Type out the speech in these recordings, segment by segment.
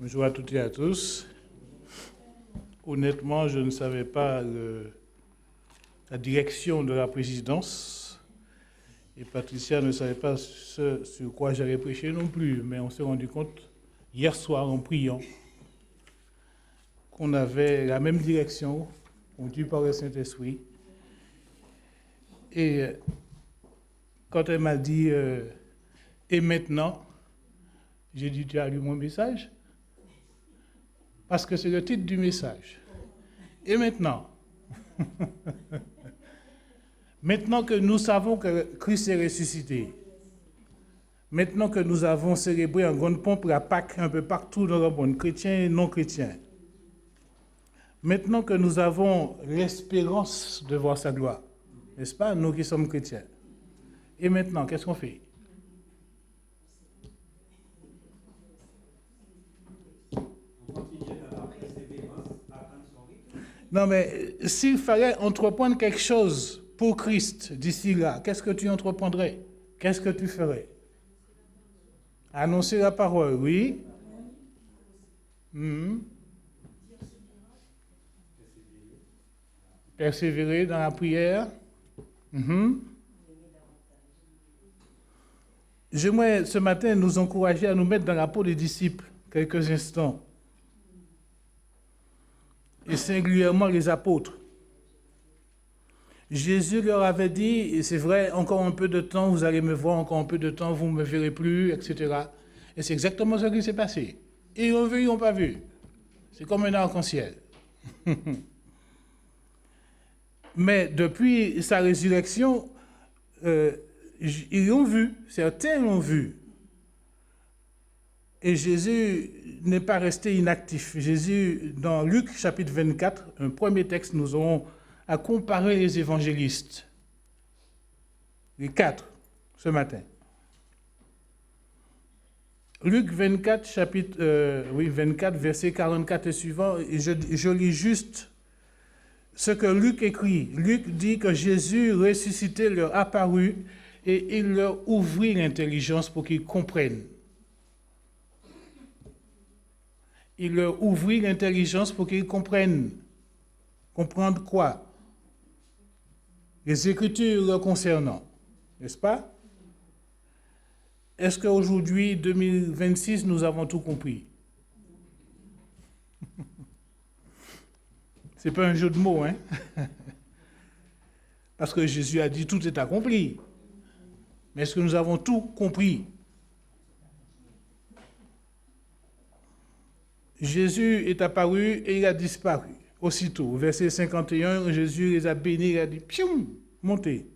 Bonjour à toutes et à tous. Honnêtement, je ne savais pas la direction de la présidence et Patricia ne savait pas ce sur quoi j'allais prêcher non plus, mais on s'est rendu compte hier soir en priant qu'on avait la même direction, conduite par le Saint-Esprit. Et quand elle m'a dit « et maintenant », j'ai dit « tu as lu mon message ?» Parce que c'est le titre du message. Et maintenant, maintenant que nous savons que Christ est ressuscité, maintenant que nous avons célébré en grande pompe la Pâque un peu partout dans le monde, chrétiens et non chrétiens, maintenant que nous avons l'espérance de voir sa gloire, n'est-ce pas, nous qui sommes chrétiens, et maintenant, qu'est-ce qu'on fait? Non, mais s'il fallait entreprendre quelque chose pour Christ d'ici là, qu'est-ce que tu entreprendrais? Qu'est-ce que tu ferais? Annoncer la parole, oui. Persévérer dans la prière. J'aimerais ce matin nous encourager à nous mettre dans la peau des disciples quelques instants. Et singulièrement les apôtres. Jésus leur avait dit, et c'est vrai, encore un peu de temps, vous allez me voir, encore un peu de temps, vous ne me verrez plus, etc. Et c'est exactement ce qui s'est passé. Ils l'ont vu, ils n'ont pas vu. C'est comme un arc-en-ciel. Mais depuis sa résurrection, ils l'ont vu, certains l'ont vu. Et Jésus n'est pas resté inactif. Jésus, dans Luc chapitre 24, un premier texte, nous aurons à comparer les évangélistes. Les 4, ce matin. Luc 24, chapitre 24, verset 44 et suivant, et je lis juste ce que Luc écrit. Luc dit que Jésus ressuscité leur apparut et il leur ouvrit l'intelligence pour qu'ils comprennent. Il leur ouvrit l'intelligence pour qu'ils comprennent. Comprendre quoi? Les Écritures le concernant, n'est-ce pas? Est-ce qu'aujourd'hui, 2026, nous avons tout compris? C'est pas un jeu de mots, hein? Parce que Jésus a dit tout est accompli. Mais est-ce que nous avons tout compris? Jésus est apparu et il a disparu. Aussitôt, verset 51, Jésus les a bénis, il a dit, pium, montez.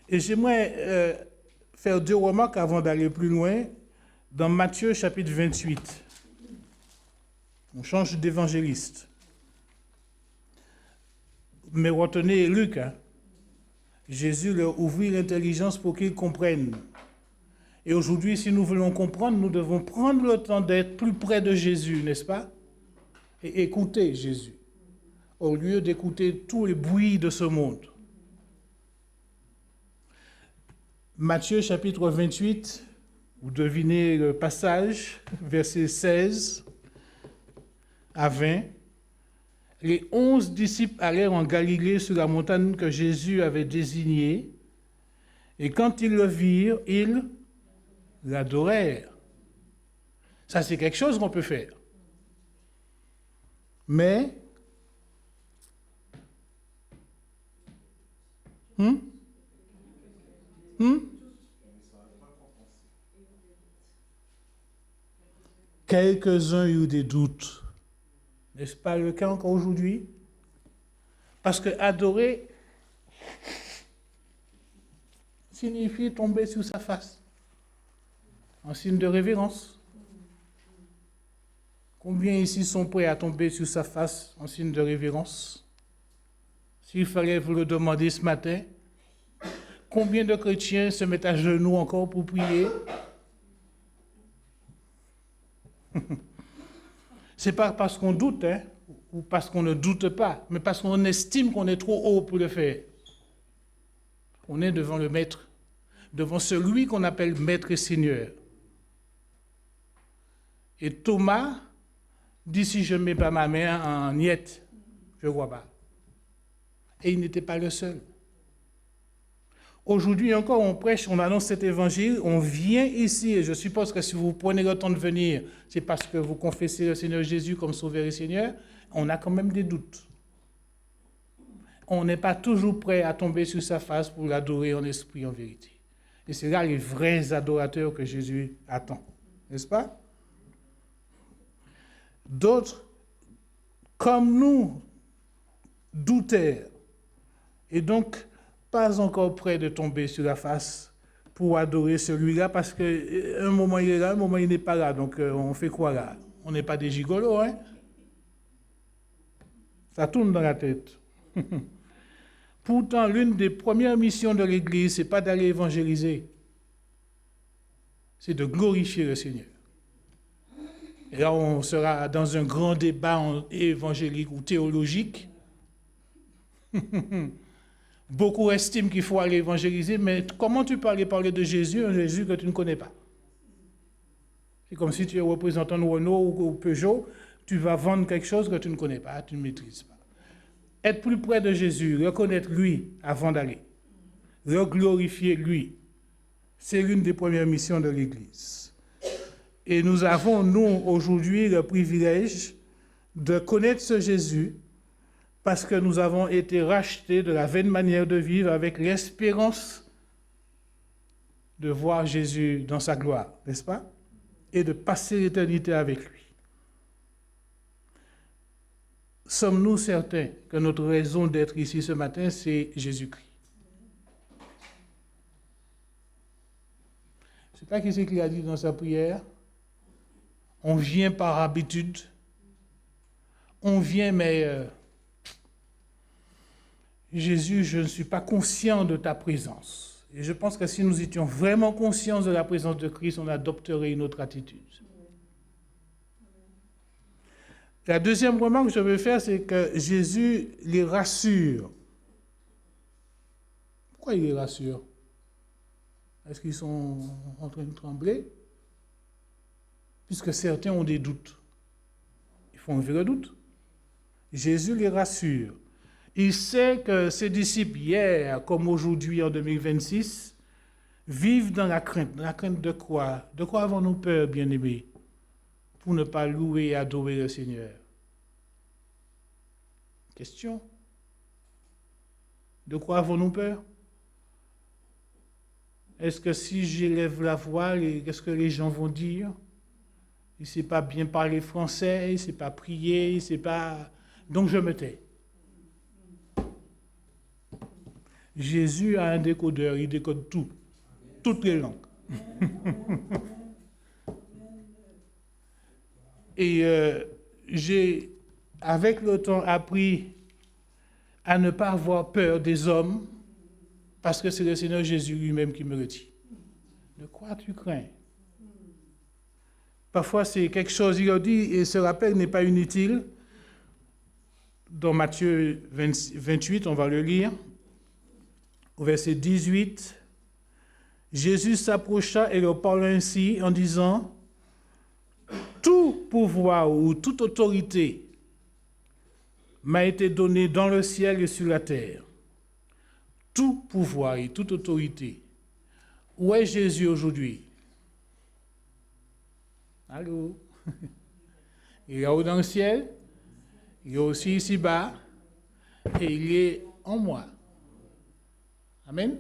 Et j'aimerais faire 2 remarques avant d'aller plus loin. Dans Matthieu chapitre 28, on change d'évangéliste. Mais retenez Luc, hein? Jésus leur ouvrit l'intelligence pour qu'ils comprennent. Et aujourd'hui, si nous voulons comprendre, nous devons prendre le temps d'être plus près de Jésus, n'est-ce pas? Et écouter Jésus, au lieu d'écouter tous les bruits de ce monde. Matthieu chapitre 28, vous devinez le passage, versets 16 à 20. Les 11 disciples allèrent en Galilée sur la montagne que Jésus avait désignée, et quand ils le virent, ils l'adorèrent. Ça, c'est quelque chose qu'on peut faire. Mais, quelques-uns eurent des doutes. N'est-ce pas le cas encore aujourd'hui? Parce que adorer signifie tomber sur sa face, en signe de révérence. Combien ici sont prêts à tomber sur sa face en signe de révérence? S'il fallait vous le demander ce matin, combien de chrétiens se mettent à genoux encore pour prier? C'est pas parce qu'on doute, hein, ou parce qu'on ne doute pas, mais parce qu'on estime qu'on est trop haut pour le faire. On est devant le Maître, devant celui qu'on appelle Maître et Seigneur. Et Thomas dit, si je ne mets pas ma main en niette, je ne crois pas. Et il n'était pas le seul. Aujourd'hui encore, on prêche, on annonce cet évangile, on vient ici, et je suppose que si vous prenez le temps de venir, c'est parce que vous confessez le Seigneur Jésus comme Sauveur et Seigneur, on a quand même des doutes. On n'est pas toujours prêt à tomber sur sa face pour l'adorer en esprit, en vérité. Et c'est là les vrais adorateurs que Jésus attend, n'est-ce pas? D'autres, comme nous, doutèrent, et donc pas encore prêts de tomber sur la face pour adorer celui-là, parce qu'un moment il est là, un moment il n'est pas là, donc on fait quoi là? On n'est pas des gigolos, hein? Ça tourne dans la tête. Pourtant, l'une des premières missions de l'Église, ce n'est pas d'aller évangéliser, c'est de glorifier le Seigneur. Et là, on sera dans un grand débat évangélique ou théologique. Beaucoup estiment qu'il faut aller évangéliser, mais comment tu peux aller parler de Jésus, un Jésus que tu ne connais pas? C'est comme si tu es représentant de Renault ou Peugeot, tu vas vendre quelque chose que tu ne connais pas, tu ne maîtrises pas. Être plus près de Jésus, reconnaître lui avant d'aller, le glorifier lui, c'est l'une des premières missions de l'Église. Et nous avons, nous, aujourd'hui, le privilège de connaître ce Jésus parce que nous avons été rachetés de la vaine manière de vivre avec l'espérance de voir Jésus dans sa gloire, n'est-ce pas? Et de passer l'éternité avec lui. Sommes-nous certains que notre raison d'être ici ce matin, c'est Jésus-Christ? Je ne sais pas qui c'est qu'il a dit dans sa prière. On vient par habitude. On vient, mais Jésus, je ne suis pas conscient de ta présence. Et je pense que si nous étions vraiment conscients de la présence de Christ, on adopterait une autre attitude. La deuxième remarque que je veux faire, c'est que Jésus les rassure. Pourquoi il les rassure? Est-ce qu'ils sont en train de trembler? Puisque certains ont des doutes. Il faut enlever le doute. Jésus les rassure. Il sait que ses disciples, hier comme aujourd'hui en 2026, vivent dans la crainte. La crainte de quoi? De quoi avons-nous peur, bien-aimés, pour ne pas louer et adorer le Seigneur? Question. De quoi avons-nous peur? Est-ce que si j'élève la voix, qu'est-ce que les gens vont dire? Il ne sait pas bien parler français, il ne sait pas prier, il ne sait pas... Donc je me tais. Jésus a un décodeur, il décode tout, toutes les langues. Et j'ai, avec le temps, appris à ne pas avoir peur des hommes, parce que c'est le Seigneur Jésus lui-même qui me le dit. De quoi tu crains? Parfois, c'est quelque chose, il a dit, et ce rappel n'est pas inutile. Dans Matthieu 28, on va le lire, au verset 18, Jésus s'approcha et leur parla ainsi en disant, « Tout pouvoir ou toute autorité m'a été donné dans le ciel et sur la terre. » Tout pouvoir et toute autorité. Où est Jésus aujourd'hui? Allô? Il est là-haut dans le ciel, il est aussi ici-bas, et il est en moi. Amen?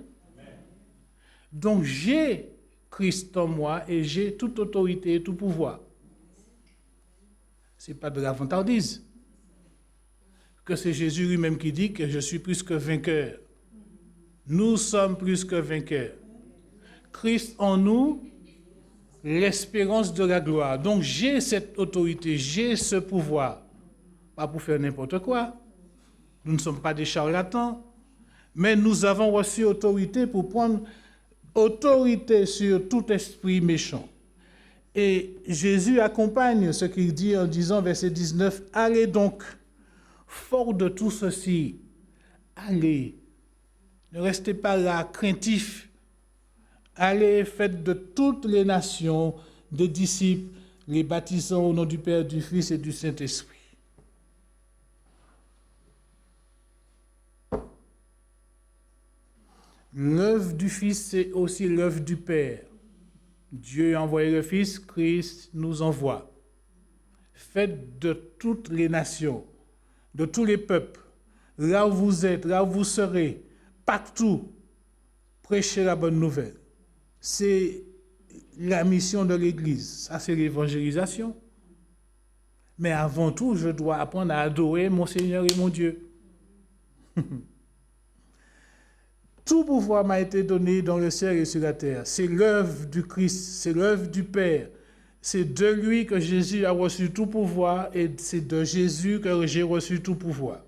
Donc j'ai Christ en moi et j'ai toute autorité et tout pouvoir. Ce n'est pas de la vantardise. Que c'est Jésus lui-même qui dit que je suis plus que vainqueur. Nous sommes plus que vainqueurs. Christ en nous, l'espérance de la gloire. Donc j'ai cette autorité, j'ai ce pouvoir. Pas pour faire n'importe quoi. Nous ne sommes pas des charlatans. Mais nous avons reçu autorité pour prendre autorité sur tout esprit méchant. Et Jésus accompagne ce qu'il dit en disant, verset 19, « Allez donc, fort de tout ceci, allez. Ne restez pas là, craintifs. Allez, faites de toutes les nations des disciples, les baptisant au nom du Père, du Fils et du Saint-Esprit. L'œuvre du Fils, c'est aussi l'œuvre du Père. Dieu a envoyé le Fils, Christ nous envoie. Faites de toutes les nations, de tous les peuples, là où vous êtes, là où vous serez, partout, prêchez la bonne nouvelle. C'est la mission de l'Église. Ça, c'est l'évangélisation. Mais avant tout, je dois apprendre à adorer mon Seigneur et mon Dieu. Tout pouvoir m'a été donné dans le ciel et sur la terre. C'est l'œuvre du Christ, c'est l'œuvre du Père. C'est de lui que Jésus a reçu tout pouvoir et c'est de Jésus que j'ai reçu tout pouvoir.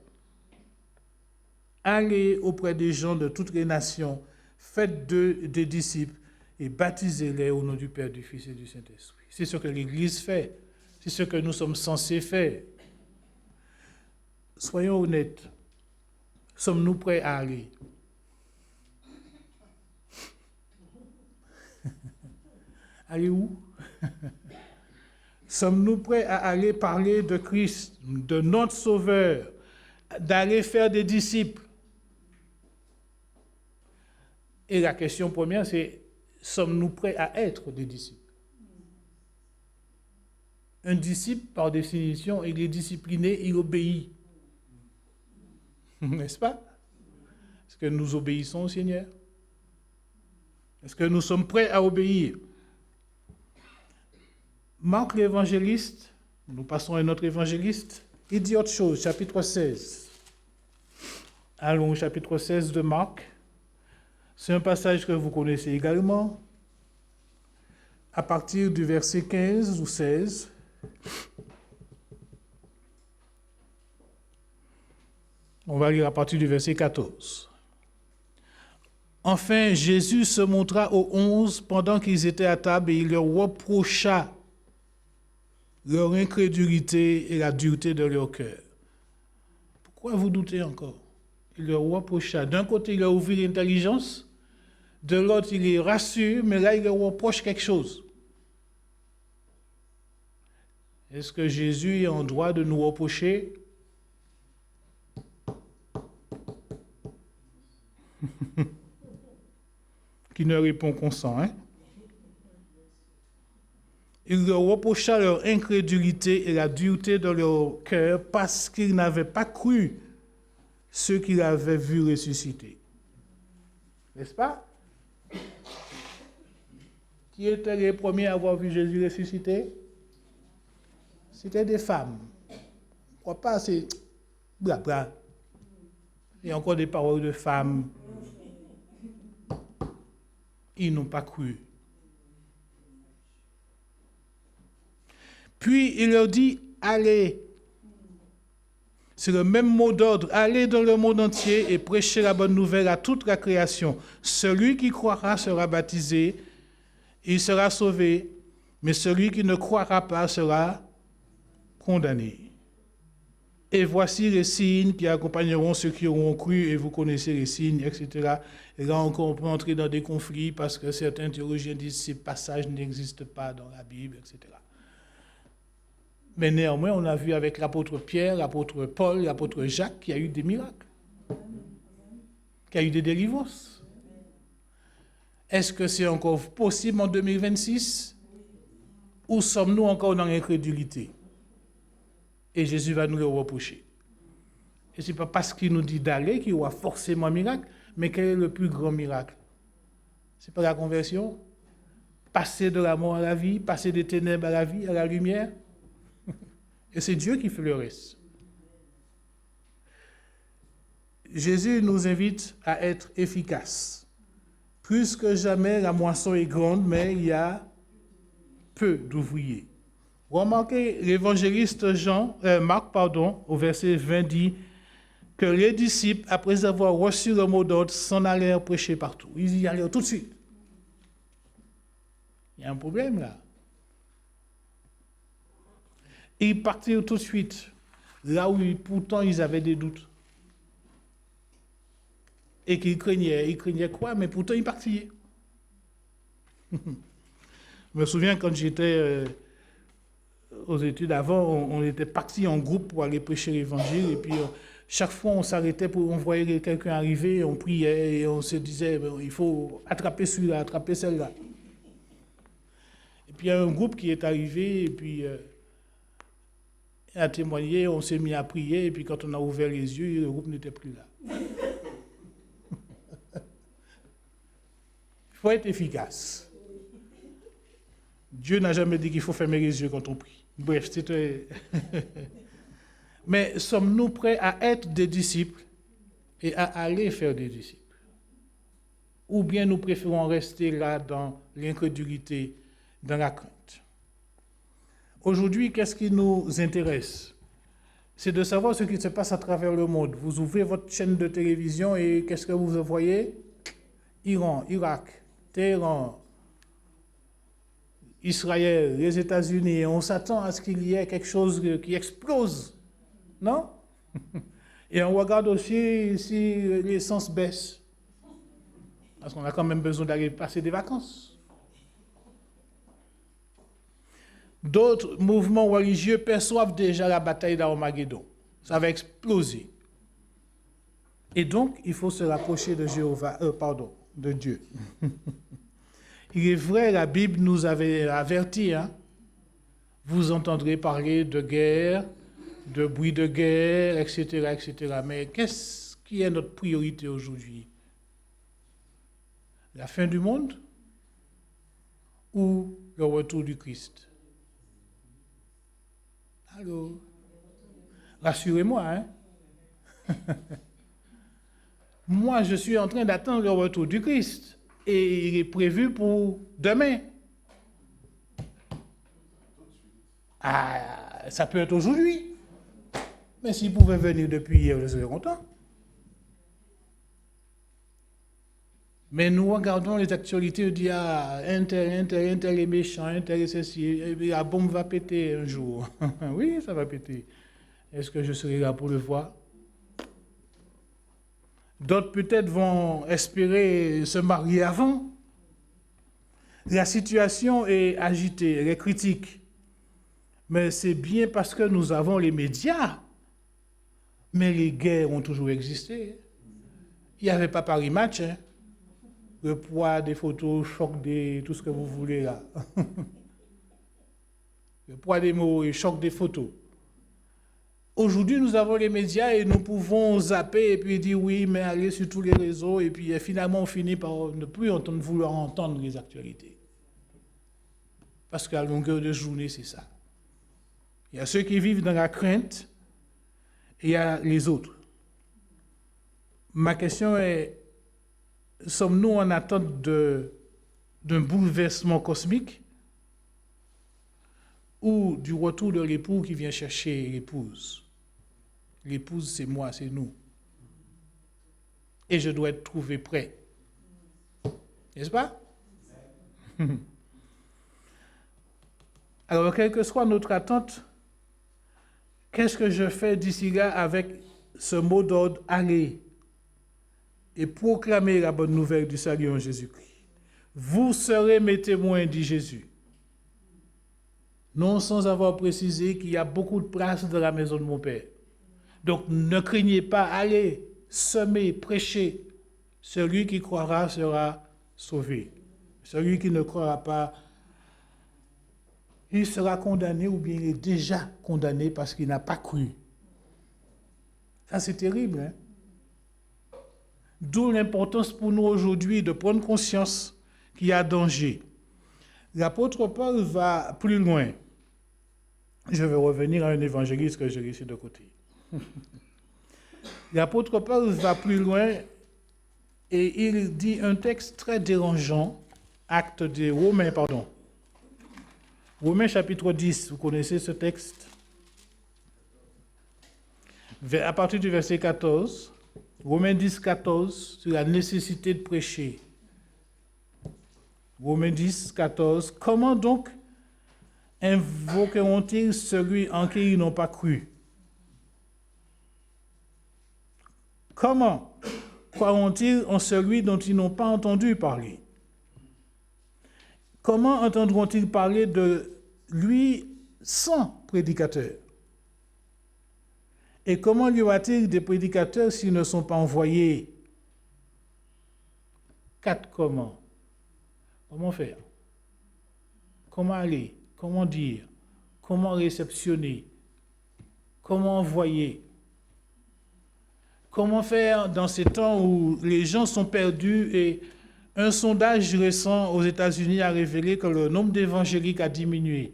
Allez auprès des gens de toutes les nations, faites d'eux des disciples et baptisez-les au nom du Père, du Fils et du Saint-Esprit. C'est ce que l'Église fait. C'est ce que nous sommes censés faire. Soyons honnêtes. Sommes-nous prêts à aller? Aller où? Sommes-nous prêts à aller parler de Christ, de notre Sauveur, d'aller faire des disciples? Et la question première, c'est, sommes-nous prêts à être des disciples? Un disciple, par définition, il est discipliné, il obéit. N'est-ce pas? Est-ce que nous obéissons au Seigneur? Est-ce que nous sommes prêts à obéir? Marc l'évangéliste, nous passons à notre évangéliste, il dit autre chose, chapitre 16. Allons au chapitre 16 de Marc. C'est un passage que vous connaissez également. À partir du verset 15 ou 16. On va lire à partir du verset 14. Enfin, Jésus se montra aux 11 pendant qu'ils étaient à table et il leur reprocha leur incrédulité et la dureté de leur cœur. Pourquoi vous doutez encore? Il leur reprocha. D'un côté, il leur ouvrit l'intelligence, de l'autre, il les rassure, mais là, il leur reproche quelque chose. Est-ce que Jésus est en droit de nous reprocher? Qui ne répond qu'on sent, hein? Il leur reprocha leur incrédulité et la dureté de leur cœur parce qu'ils n'avaient pas cru ceux qu'il avait vus ressusciter. N'est-ce pas? Qui étaient les premiers à avoir vu Jésus ressusciter? C'était des femmes. Je ne crois pas, c'est blabla. Il y a encore des paroles de femmes. Ils n'ont pas cru. Puis il leur dit, allez. C'est le même mot d'ordre. Allez dans le monde entier et prêchez la bonne nouvelle à toute la création. Celui qui croira sera baptisé, il sera sauvé, mais celui qui ne croira pas sera condamné. Et voici les signes qui accompagneront ceux qui auront cru, et vous connaissez les signes, etc. Et là encore, on peut entrer dans des conflits parce que certains théologiens disent que ces passages n'existent pas dans la Bible, etc. Mais néanmoins, on a vu avec l'apôtre Pierre, l'apôtre Paul, l'apôtre Jacques qu'il y a eu des miracles, qu'il y a eu des délivrances. Est-ce que c'est encore possible en 2026? Ou sommes-nous encore dans l'incrédulité? Et Jésus va nous le reprocher. Et ce n'est pas parce qu'il nous dit d'aller qu'il y aura forcément un miracle, mais quel est le plus grand miracle? Ce n'est pas la conversion? Passer de la mort à la vie, passer des ténèbres à la vie, à la lumière? Et c'est Dieu qui fait le reste. Jésus nous invite à être efficaces. Plus que jamais, la moisson est grande, mais il y a peu d'ouvriers. Remarquez, l'évangéliste Marc, au verset 20 dit que les disciples, après avoir reçu le mot d'ordre, s'en allèrent prêcher partout. Ils y allèrent tout de suite. Il y a un problème là. Ils partirent tout de suite, là où pourtant ils avaient des doutes. Et qu'ils craignaient. Ils craignaient quoi? Mais pourtant ils partirent. Je me souviens quand j'étais aux études avant, on était partis en groupe pour aller prêcher l'évangile. Et puis, chaque fois, on s'arrêtait, on voyait quelqu'un arriver, on priait et on se disait, il faut attraper celui-là, attraper celle-là. Et puis, il y a un groupe qui est arrivé et puis a témoigné, on s'est mis à prier. Et puis, quand on a ouvert les yeux, le groupe n'était plus là. Il faut être efficace. Dieu n'a jamais dit qu'il faut fermer les yeux quand on prie. Bref, c'était... Mais sommes-nous prêts à être des disciples et à aller faire des disciples? Ou bien nous préférons rester là dans l'incrédulité, dans la crainte? Aujourd'hui, qu'est-ce qui nous intéresse? C'est de savoir ce qui se passe à travers le monde. Vous ouvrez votre chaîne de télévision et qu'est-ce que vous voyez? Iran, Irak, Téhéran, Israël, les États-Unis. On s'attend à ce qu'il y ait quelque chose qui explose. Non? Et on regarde aussi si l'essence baisse. Parce qu'on a quand même besoin d'aller passer des vacances. D'autres mouvements religieux perçoivent déjà la bataille d'Armageddon. Ça va exploser. Et donc, il faut se rapprocher de de Dieu. Il est vrai, la Bible nous avait avertis, hein? Vous entendrez parler de guerre, de bruit de guerre, etc., etc. Mais qu'est-ce qui est notre priorité aujourd'hui? La fin du monde ou le retour du Christ? Allô? Rassurez-moi, hein? Moi, je suis en train d'attendre le retour du Christ. Et il est prévu pour demain. Ah, ça peut être aujourd'hui. Mais s'il pouvait venir depuis hier, je serais content. Mais nous regardons les actualités, on dit, ah, un tel est méchant, un tel est ceci, et la bombe va péter un jour. Oui, ça va péter. Est-ce que je serai là pour le voir? D'autres peut-être vont espérer se marier avant. La situation est agitée, elle est critique. Mais c'est bien parce que nous avons les médias. Mais les guerres ont toujours existé. Il n'y avait pas Paris Match. Hein. Le poids des photos, choc des... tout ce que vous voulez là. Le poids des mots et choc des photos. Aujourd'hui, nous avons les médias et nous pouvons zapper et puis dire oui, mais aller sur tous les réseaux et puis finalement on finit par ne plus vouloir entendre les actualités. Parce qu'à longueur de journée, c'est ça. Il y a ceux qui vivent dans la crainte et il y a les autres. Ma question est, sommes-nous en attente d'un bouleversement cosmique ou du retour de l'époux qui vient chercher l'épouse? L'épouse, c'est moi, c'est nous. Et je dois être trouvé prêt. N'est-ce pas? Alors, quelle que soit notre attente, qu'est-ce que je fais d'ici là avec ce mot d'ordre « aller » et proclamer la bonne nouvelle du salut en Jésus-Christ? Vous serez mes témoins, dit Jésus. Non sans avoir précisé qu'il y a beaucoup de place dans la maison de mon Père. Donc, ne craignez pas, allez, semez, prêchez. Celui qui croira sera sauvé. Celui qui ne croira pas, il sera condamné ou bien il est déjà condamné parce qu'il n'a pas cru. Ça, c'est terrible. Hein? D'où l'importance pour nous aujourd'hui de prendre conscience qu'il y a danger. L'apôtre Paul va plus loin. Je vais revenir à un évangéliste que j'ai laissé de côté. L'apôtre Paul va plus loin et il dit un texte très dérangeant, acte des Romains, pardon. Romains chapitre 10, vous connaissez ce texte? À partir du verset 14, Romains 10, 14, sur la nécessité de prêcher. Romains 10, 14, comment donc invoqueront-ils celui en qui ils n'ont pas cru? Comment croiront-ils en celui dont ils n'ont pas entendu parler? Comment entendront-ils parler de lui 100 prédicateurs. Et comment y aura-t-il des prédicateurs s'ils ne sont pas envoyés? 4 comment? Comment faire? Comment aller? Comment dire? Comment réceptionner? Comment envoyer? Comment faire dans ces temps où les gens sont perdus et un sondage récent aux États-Unis a révélé que le nombre d'évangéliques a diminué,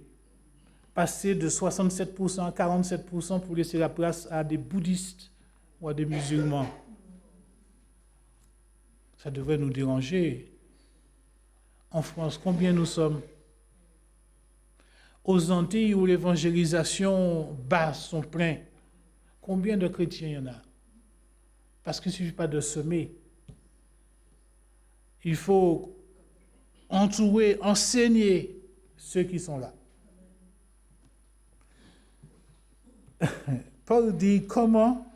passé de 67% à 47% pour laisser la place à des bouddhistes ou à des musulmans. Ça devrait nous déranger. En France, combien nous sommes? Aux Antilles où l'évangélisation basse sont pleins, combien de chrétiens il y en a? Parce qu'il ne suffit pas de semer. Il faut entourer, enseigner ceux qui sont là. Paul dit, comment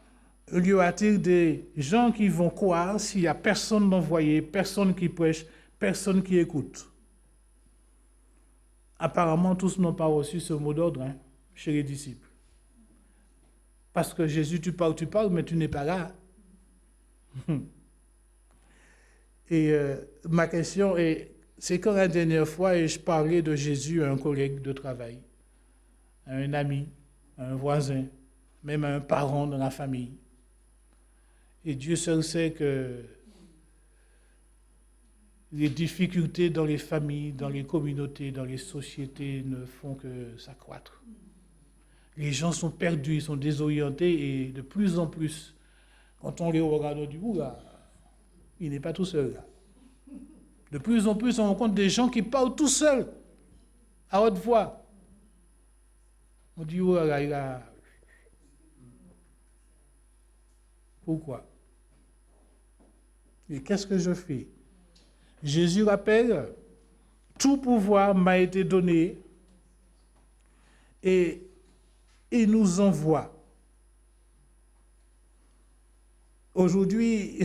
y aura-t-il des gens qui vont croire s'il n'y a personne d'envoyé, personne qui prêche, personne qui écoute? Apparemment, tous n'ont pas reçu ce mot d'ordre chez les disciples. Parce que Jésus, tu parles, mais tu n'es pas là. Et ma question est, c'est quand la dernière fois je parlais de Jésus à un collègue de travail, à un ami, à un voisin, même à un parent de la famille. Et Dieu seul sait que les difficultés dans les familles, dans les communautés, dans les sociétés ne font que s'accroître. Les gens sont perdus, ils sont désorientés et de plus en plus, quand on les regarde du bout, là, il n'est pas tout seul là. De plus en plus, on rencontre des gens qui parlent tout seuls, à haute voix. On dit, oh là, il a... Pourquoi? Et qu'est-ce que je fais? Jésus rappelle, tout pouvoir m'a été donné et il nous envoie. Aujourd'hui,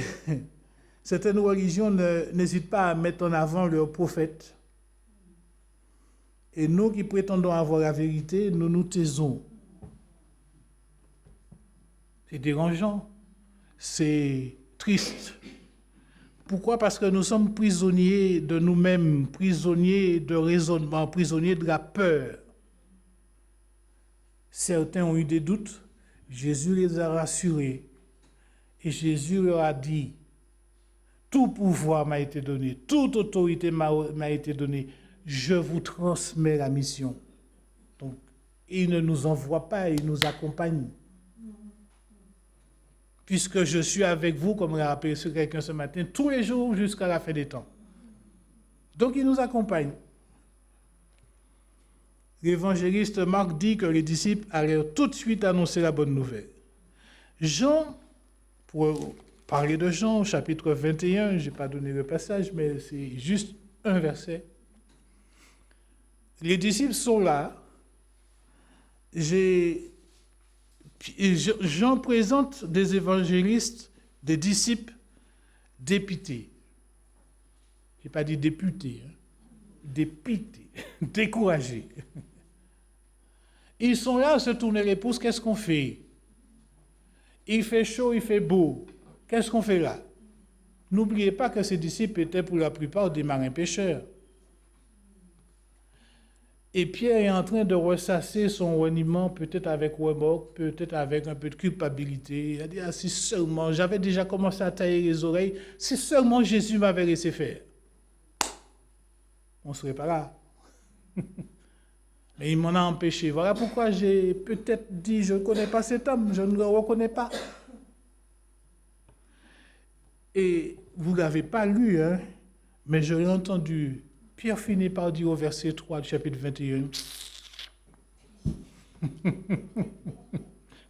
certaines religions n'hésitent pas à mettre en avant leurs prophètes. Et nous qui prétendons avoir la vérité, nous nous taisons. C'est dérangeant, c'est triste. Pourquoi? Parce que nous sommes prisonniers de nous-mêmes, prisonniers de raisonnement, prisonniers de la peur. Certains ont eu des doutes, Jésus les a rassurés. Et Jésus leur a dit, tout pouvoir m'a été donné, toute autorité m'a été donnée, je vous transmets la mission. Donc, il ne nous envoie pas, il nous accompagne. Puisque je suis avec vous, comme l'a rappelé quelqu'un ce matin, tous les jours jusqu'à la fin des temps. Donc, il nous accompagne. L'évangéliste Marc dit que les disciples allaient tout de suite annoncer la bonne nouvelle. Jean, pour parler de Jean, au chapitre 21, je n'ai pas donné le passage, mais c'est juste un verset. Les disciples sont là. Jean présente des évangélistes, des disciples dépités. Je n'ai pas dit députés, dépités, découragés. Ils sont là à se tourner les pouces, qu'est-ce qu'on fait? Il fait chaud, il fait beau. Qu'est-ce qu'on fait là? N'oubliez pas que ces disciples étaient pour la plupart des marins pêcheurs. Et Pierre est en train de ressasser son reniement, peut-être avec remords, peut-être avec un peu de culpabilité. Il a dit, ah, si seulement, j'avais déjà commencé à tailler les oreilles, si seulement Jésus m'avait laissé faire, on ne serait pas là. Mais il m'en a empêché. Voilà pourquoi j'ai peut-être dit, je ne connais pas cet homme, je ne le reconnais pas. Et vous ne l'avez pas lu, mais je l'ai entendu. Pierre finit par dire au verset 3 du chapitre 21.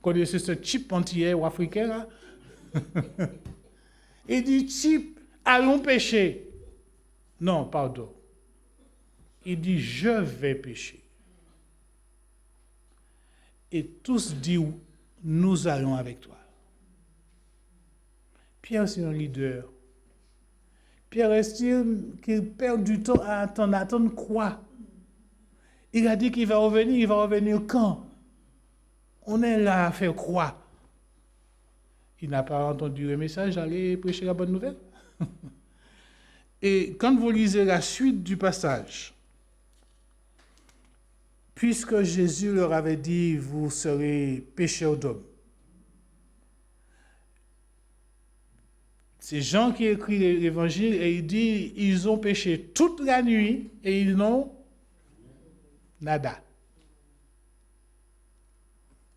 Connaissez ce type antillais ou africain là? Il dit, type, allons pécher. Non, pardon. Il dit, je vais pécher. Et tous disent, nous allons avec toi. Pierre, c'est un leader. Pierre estime qu'il perd du temps à attendre quoi? Il a dit qu'il va revenir. Il va revenir quand? On est là à faire croire. Il n'a pas entendu le message, aller prêcher la bonne nouvelle. Et quand vous lisez la suite du passage, puisque Jésus leur avait dit, vous serez pécheurs d'hommes. C'est Jean qui écrit l'évangile et il dit, ils ont péché toute la nuit et ils n'ont nada.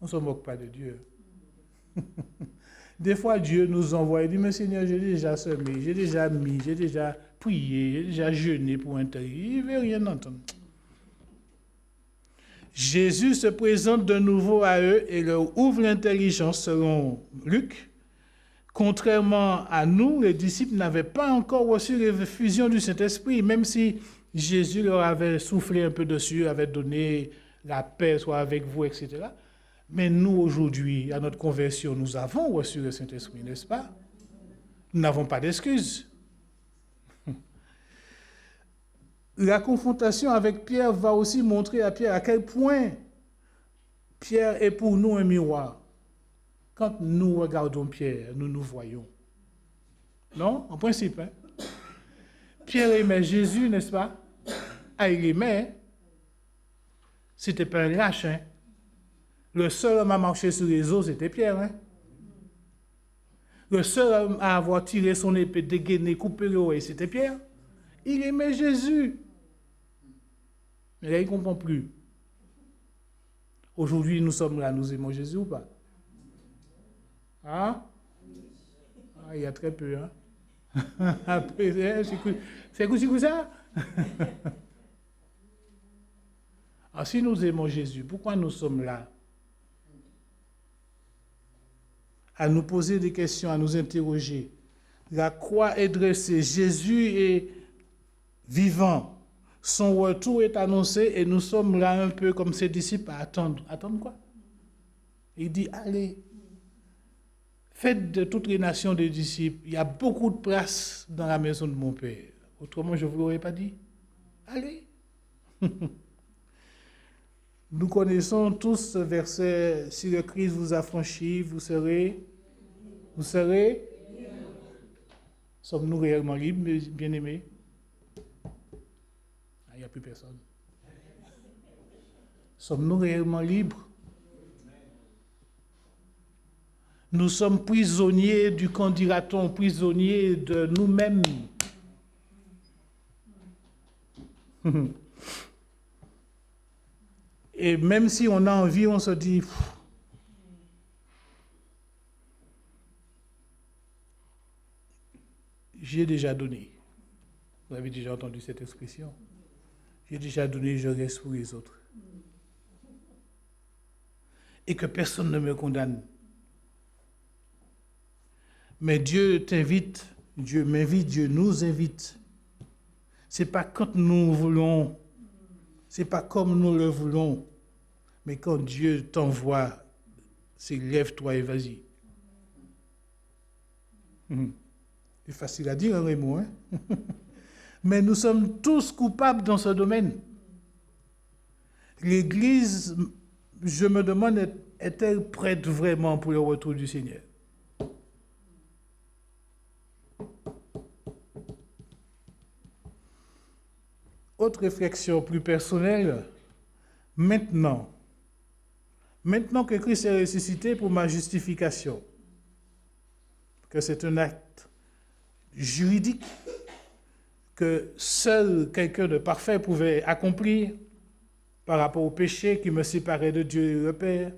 On ne se moque pas de Dieu. Des fois, Dieu nous envoie et dit, mais Seigneur, j'ai déjà semé, j'ai déjà mis, j'ai déjà prié, j'ai déjà jeûné pour un tel. Il ne veut rien entendre. Jésus se présente de nouveau à eux et leur ouvre l'intelligence selon Luc. Contrairement à nous, les disciples n'avaient pas encore reçu l'effusion du Saint-Esprit, même si Jésus leur avait soufflé un peu dessus, avait donné la paix, soit avec vous, etc. Mais nous, aujourd'hui, à notre conversion, nous avons reçu le Saint-Esprit, n'est-ce pas? Nous n'avons pas d'excuses. La confrontation avec Pierre va aussi montrer à Pierre à quel point Pierre est pour nous un miroir. Quand nous regardons Pierre, nous nous voyons. Non? En principe. Hein? Pierre aimait Jésus, n'est-ce pas? Ah, il aimait. C'était pas un lâche. Hein? Le seul homme à marcher sur les eaux, c'était Pierre. Hein? Le seul homme à avoir tiré son épée, dégainé, coupé le oreille, c'était Pierre. Il aimait Jésus. Mais là, il ne comprend plus. Aujourd'hui, nous sommes là, nous aimons Jésus ou pas? Hein? Ah, il y a très peu, hein? C'est comme ça? Alors, si nous aimons Jésus, pourquoi nous sommes là? À nous poser des questions, à nous interroger. La croix est dressée, Jésus est vivant. Son retour est annoncé et nous sommes là un peu comme ses disciples à attendre. Attendre quoi? Il dit, allez, faites de toutes les nations des disciples. Il y a beaucoup de place dans la maison de mon Père. Autrement, je ne vous l'aurais pas dit. Allez. Nous connaissons tous ce verset, si le Christ vous a franchi, vous serez. Sommes-nous réellement libres, bien-aimés? Il n'y a plus personne. Sommes-nous réellement libres? Nous sommes prisonniers du qu'en dira-t-on, prisonniers de nous-mêmes. Et même si on a envie, on se dit, j'ai déjà donné. Vous avez déjà entendu cette expression? J'ai déjà donné, je reste pour les autres. Et que personne ne me condamne. Mais Dieu t'invite, Dieu m'invite, Dieu nous invite. Ce n'est pas quand nous voulons, ce n'est pas comme nous le voulons, mais quand Dieu t'envoie, c'est lève-toi et vas-y. C'est facile à dire, Raymond, hein? Mais nous sommes tous coupables dans ce domaine. L'Église, je me demande, est-elle prête vraiment pour le retour du Seigneur? Autre réflexion plus personnelle, maintenant que Christ est ressuscité pour ma justification, que c'est un acte juridique que seul quelqu'un de parfait pouvait accomplir par rapport au péché qui me séparait de Dieu et le Père,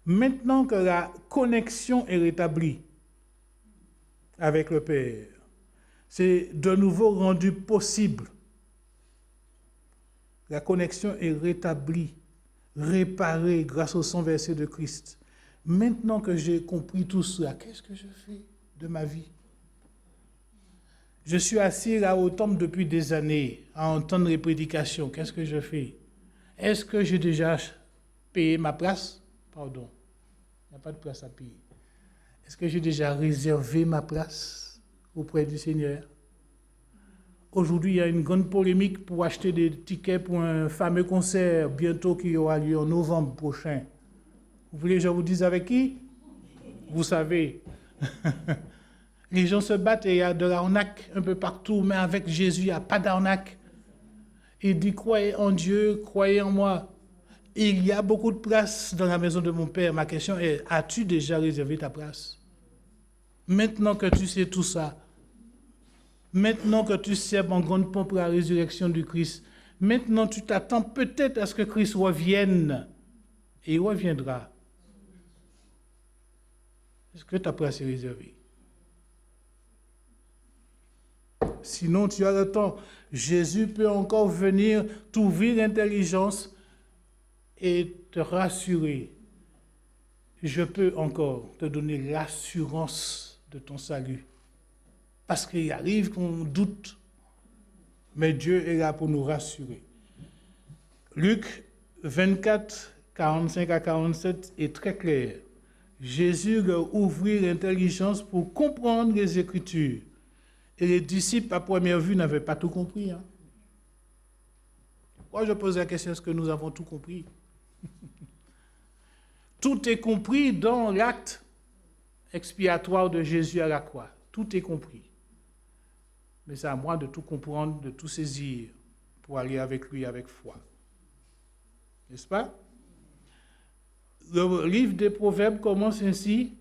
maintenant que la connexion est rétablie avec le Père, c'est de nouveau rendu possible. La connexion est rétablie, réparée grâce au sang versé de Christ. Maintenant que j'ai compris tout cela, qu'est-ce que je fais de ma vie? Je suis assis là au temple depuis des années à entendre les prédications. Qu'est-ce que je fais? Est-ce que j'ai déjà payé ma place? Pardon, il n'y a pas de place à payer. Est-ce que j'ai déjà réservé ma place auprès du Seigneur? Aujourd'hui, il y a une grande polémique pour acheter des tickets pour un fameux concert bientôt qui aura lieu en novembre prochain. Vous voulez que je vous dise avec qui? Vous savez. Les gens se battent et il y a de l'arnaque un peu partout, mais avec Jésus, il n'y a pas d'arnaque. Il dit, croyez en Dieu, croyez en moi. Il y a beaucoup de place dans la maison de mon Père. Ma question est, as-tu déjà réservé ta place? Maintenant que tu sais tout ça, maintenant que tu sais en grande pompe la résurrection du Christ, maintenant tu t'attends peut-être à ce que Christ revienne. Et il reviendra. Est-ce que ta place est réservée? Sinon, tu as le temps. Jésus peut encore venir t'ouvrir l'intelligence et te rassurer. Je peux encore te donner l'assurance de ton salut. Parce qu'il arrive qu'on doute. Mais Dieu est là pour nous rassurer. Luc 24, 45 à 47 est très clair. Jésus leur ouvrit l'intelligence pour comprendre les Écritures. Et les disciples, à première vue, n'avaient pas tout compris. Moi, je pose la question, est-ce que nous avons tout compris? Tout est compris dans l'acte expiatoire de Jésus à la croix. Tout est compris. Mais c'est à moi de tout comprendre, de tout saisir pour aller avec lui avec foi. N'est-ce pas? Le livre des Proverbes commence ainsi.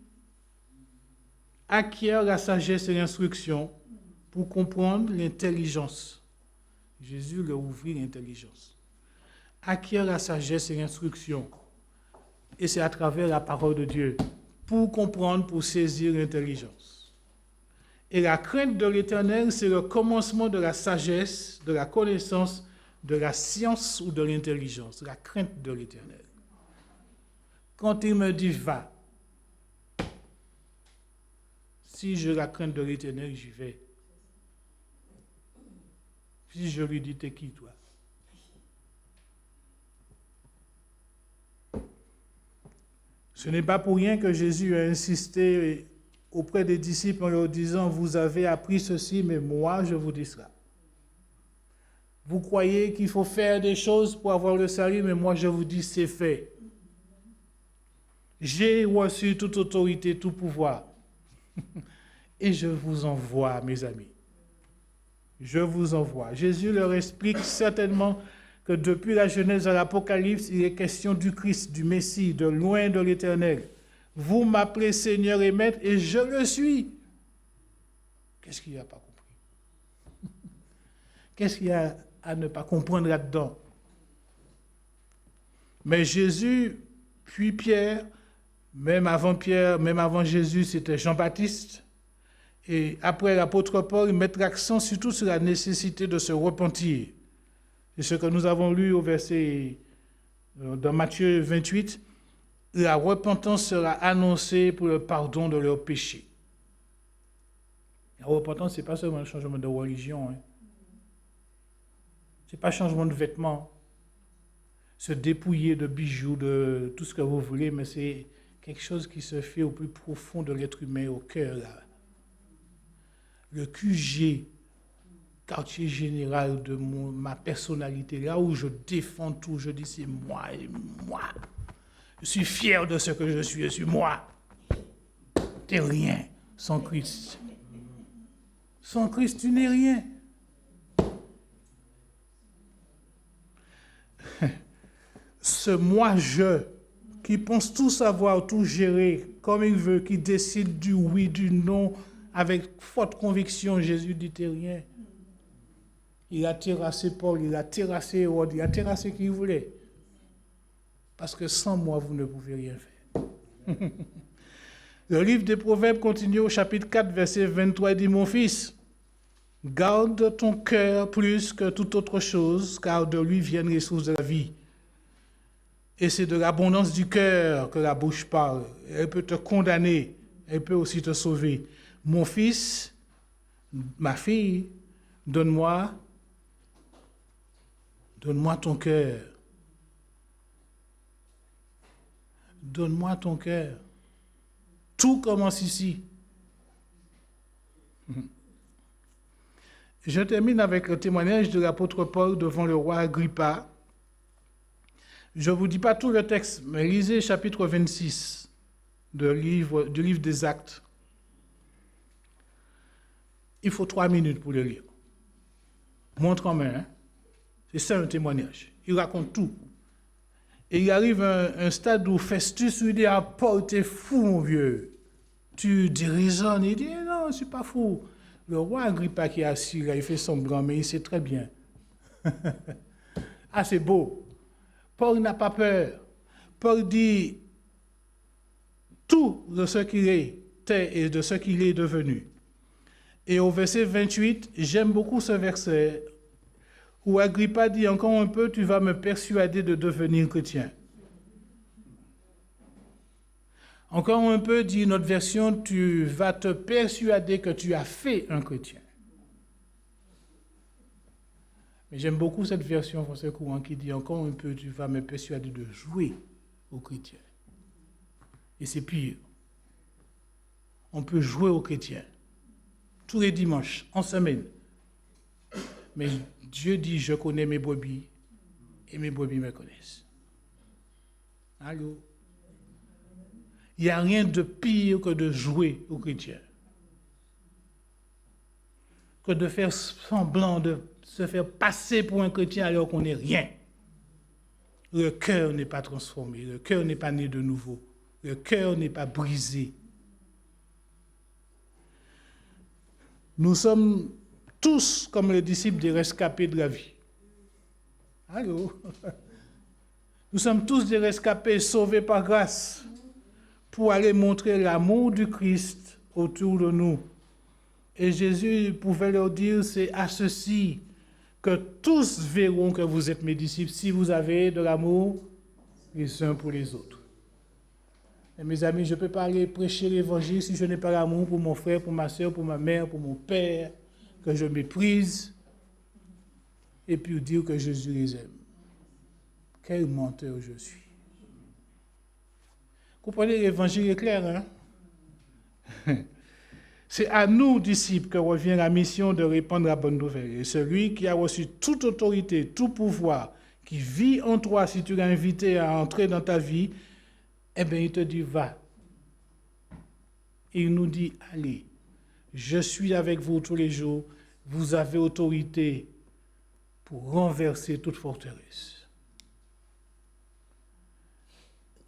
Acquiert la sagesse et l'instruction pour comprendre l'intelligence. Jésus leur ouvrit l'intelligence. Acquiert la sagesse et l'instruction. Et c'est à travers la parole de Dieu pour comprendre, pour saisir l'intelligence. Et la crainte de l'Éternel, c'est le commencement de la sagesse, de la connaissance, de la science ou de l'intelligence. La crainte de l'Éternel. Quand il me dit va, si j'ai la crainte de l'Éternel, j'y vais. Si je lui dis, t'es qui toi? Ce n'est pas pour rien que Jésus a insisté auprès des disciples en leur disant, vous avez appris ceci, mais moi je vous dis cela. Vous croyez qu'il faut faire des choses pour avoir le salut, mais moi je vous dis, c'est fait. J'ai reçu toute autorité, tout pouvoir. Et je vous envoie, mes amis. Je vous envoie. Jésus leur explique certainement que depuis la Genèse à l'Apocalypse, il est question du Christ, du Messie, de loin de l'Éternel. Vous m'appelez Seigneur et Maître, et je le suis. Qu'est-ce qu'il n'y a pas compris? Qu'est-ce qu'il y a à ne pas comprendre là-dedans? Mais Jésus, puis Pierre, même avant Jésus, c'était Jean-Baptiste. Et après l'apôtre Paul, ils mettent l'accent surtout sur la nécessité de se repentir. Et ce que nous avons lu au verset dans Matthieu 28, la repentance sera annoncée pour le pardon de leurs péchés. La repentance, ce n'est pas seulement le changement de religion. Ce n'est pas le changement de vêtements, se dépouiller de bijoux, de tout ce que vous voulez, mais c'est quelque chose qui se fait au plus profond de l'être humain, au cœur, là. Le QG, quartier général de ma personnalité, là où je défends tout, je dis c'est moi et moi. Je suis fier de ce que je suis moi. T'es rien sans Christ. Sans Christ, tu n'es rien. Ce moi-je, qui pense tout savoir, tout gérer comme il veut, qui décide du oui, du non, avec forte conviction, Jésus dit t'es rien. Il a terrassé Paul, il a terrassé Hérode, il a terrassé qui voulait. Parce que sans moi, vous ne pouvez rien faire. Le livre des Proverbes continue au chapitre 4, verset 23, il dit, mon fils, garde ton cœur plus que toute autre chose, car de lui viennent les sources de la vie. Et c'est de l'abondance du cœur que la bouche parle. Elle peut te condamner, elle peut aussi te sauver. Mon fils, ma fille, donne-moi ton cœur. Donne-moi ton cœur. Tout commence ici. Je termine avec le témoignage de l'apôtre Paul devant le roi Agrippa. Je ne vous dis pas tout le texte, mais lisez chapitre 26 du livre des Actes. Il faut 3 minutes pour le lire. Montre en main, hein? C'est ça un témoignage. Il raconte tout. Et il arrive à un stade où Festus lui dit, ah Paul, t'es fou mon vieux. Tu déraisonnes. Il dit, non, je ne suis pas fou. Le roi Agrippa qui est assis là, il fait semblant, mais il sait très bien. Ah, c'est beau. Paul n'a pas peur. Paul dit tout de ce qu'il était et de ce qu'il est devenu. Et au verset 28, j'aime beaucoup ce verset où Agrippa dit, encore un peu, tu vas me persuader de devenir chrétien. Encore un peu, dit notre version, tu vas te persuader que tu as fait un chrétien. Mais j'aime beaucoup cette version français courant qui dit, encore un peu, tu vas me persuader de jouer aux chrétiens. Et c'est pire. On peut jouer aux chrétiens tous les dimanches, en semaine. Mais Dieu dit, je connais mes brebis et mes brebis me connaissent. Allô? Il n'y a rien de pire que de jouer aux chrétiens. Que de faire semblant de se faire passer pour un chrétien alors qu'on n'est rien. Le cœur n'est pas transformé, le cœur n'est pas né de nouveau, le cœur n'est pas brisé. Nous sommes tous comme les disciples des rescapés de la vie. Allô? Nous sommes tous des rescapés sauvés par grâce pour aller montrer l'amour du Christ autour de nous. Et Jésus pouvait leur dire, c'est à ceci que tous verront que vous êtes mes disciples, si vous avez de l'amour les uns pour les autres. Et mes amis, je ne peux pas aller prêcher l'évangile si je n'ai pas l'amour pour mon frère, pour ma soeur, pour ma mère, pour mon père, que je méprise, et puis dire que Jésus les aime. Quel menteur je suis. Comprenez, l'évangile est clair, hein? C'est à nous, disciples, que revient la mission de répandre la bonne nouvelle. Et celui qui a reçu toute autorité, tout pouvoir, qui vit en toi, si tu l'as invité à entrer dans ta vie, eh bien, il te dit, va. Et il nous dit, allez, je suis avec vous tous les jours, vous avez autorité pour renverser toute forteresse.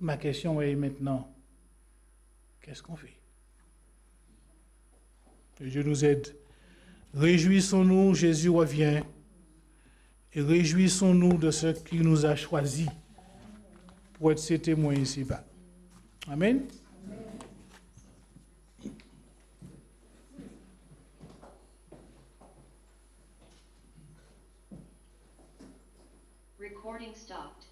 Ma question est maintenant, qu'est-ce qu'on fait? Que Dieu nous aide. Réjouissons-nous, Jésus revient. Et réjouissons-nous de ce qu'il nous a choisis pour être ses témoins ici-bas. Amen. Recording stopped.